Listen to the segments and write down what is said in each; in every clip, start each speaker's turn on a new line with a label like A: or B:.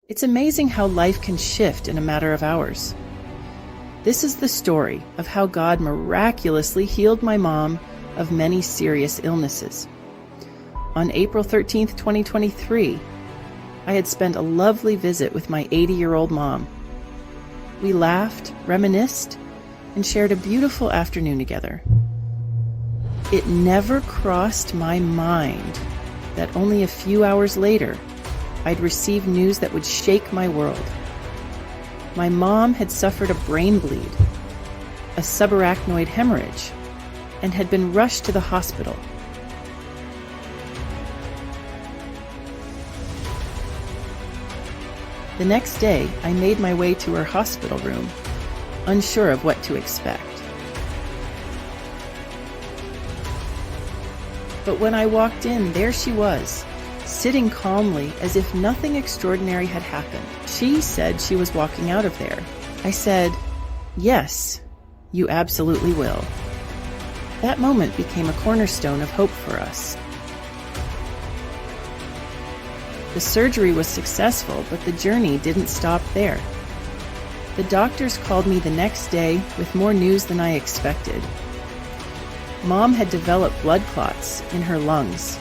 A: It's amazing how life can shift in a matter of hours. This is the story of how God miraculously healed my mom of many serious illnesses. On April 13th, 2023, I had spent a lovely visit with my 80-year-old mom. We laughed, reminisced, and shared a beautiful afternoon together. It never crossed my mind that only a few hours later, I'd receive news that would shake my world. My mom had suffered a brain bleed, a subarachnoid hemorrhage, and had been rushed to the hospital. The next day, I made my way to her hospital room, unsure of what to expect. But when I walked in, there she was, sitting calmly as if nothing extraordinary had happened. She said she was walking out of there. I said, "Yes, you absolutely will." That moment became a cornerstone of hope for us. The surgery was successful, but the journey didn't stop there. The doctors called me the next day with more news than I expected. Mom had developed blood clots in her lungs,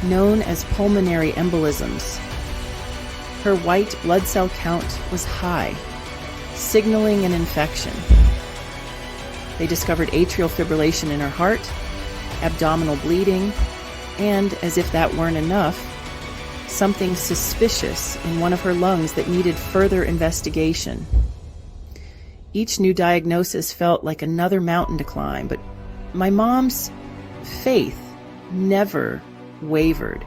A: known as pulmonary embolisms. Her white blood cell count was high, signaling an infection. They discovered atrial fibrillation in her heart, abdominal bleeding, and, as if that weren't enough, something suspicious in one of her lungs that needed further investigation. Each new diagnosis felt like another mountain to climb, but my mom's faith never wavered.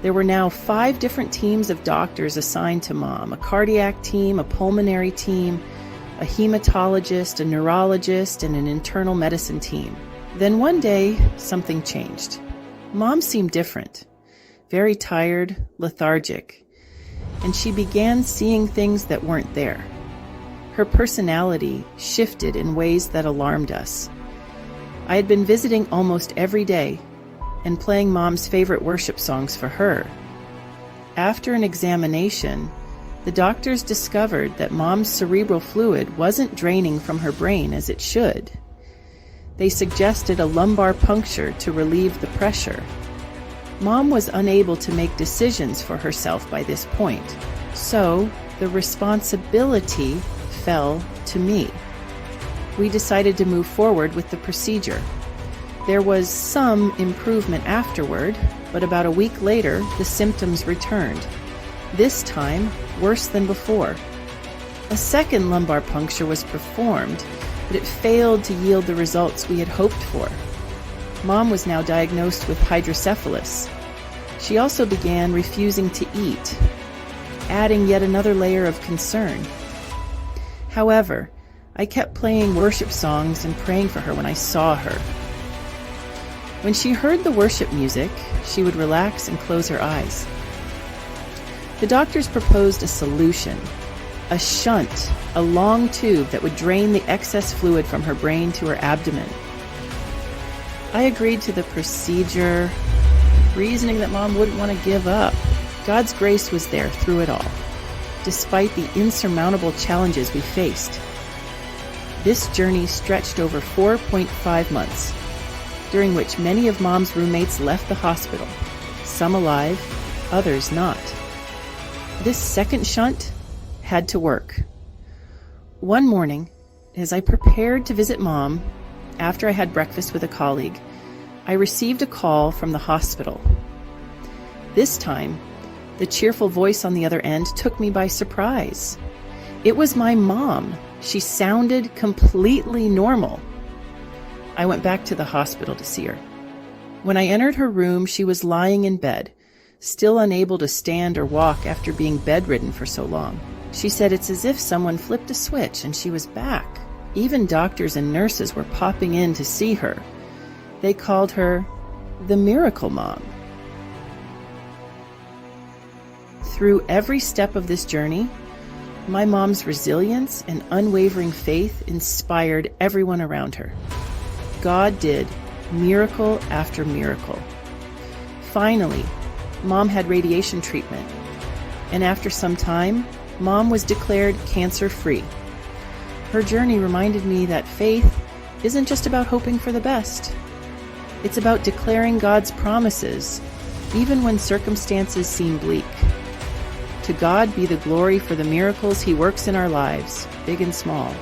A: There were now 5 different teams of doctors assigned to Mom: a cardiac team, a pulmonary team, a hematologist, a neurologist, and an internal medicine team. Then one day, something changed. Mom seemed different, very tired, lethargic, and she began seeing things that weren't there. Her personality shifted in ways that alarmed us. I had been visiting almost every day and playing Mom's favorite worship songs for her. After an examination, the doctors discovered that Mom's cerebral fluid wasn't draining from her brain as it should. They suggested a lumbar puncture to relieve the pressure. Mom was unable to make decisions for herself by this point, so the responsibility fell to me. We decided to move forward with the procedure. There was some improvement afterward, but about a week later, the symptoms returned. This time, worse than before. A second lumbar puncture was performed, but it failed to yield the results we had hoped for. Mom was now diagnosed with hydrocephalus. She also began refusing to eat, adding yet another layer of concern. However, I kept playing worship songs and praying for her when I saw her. When she heard the worship music, she would relax and close her eyes. The doctors proposed a solution, a shunt, a long tube that would drain the excess fluid from her brain to her abdomen. I agreed to the procedure, reasoning that Mom wouldn't want to give up. God's grace was there through it all, despite the insurmountable challenges we faced. This journey stretched over 4.5 months, during which many of Mom's roommates left the hospital, some alive, others not. This second shunt had to work. One morning, as I prepared to visit Mom, after I had breakfast with a colleague, I received a call from the hospital. This time, the cheerful voice on the other end took me by surprise. It was my mom. She sounded completely normal. I went back to the hospital to see her. When I entered her room, she was lying in bed, still unable to stand or walk after being bedridden for so long. She said it's as if someone flipped a switch and she was back. Even doctors and nurses were popping in to see her. They called her the Miracle Mom. Through every step of this journey, my mom's resilience and unwavering faith inspired everyone around her. God did miracle after miracle. Finally, Mom had radiation treatment. and after some time, Mom was declared cancer-free. Her journey reminded me that faith isn't just about hoping for the best. It's about declaring God's promises, even when circumstances seem bleak. To God be the glory for the miracles He works in our lives, big and small.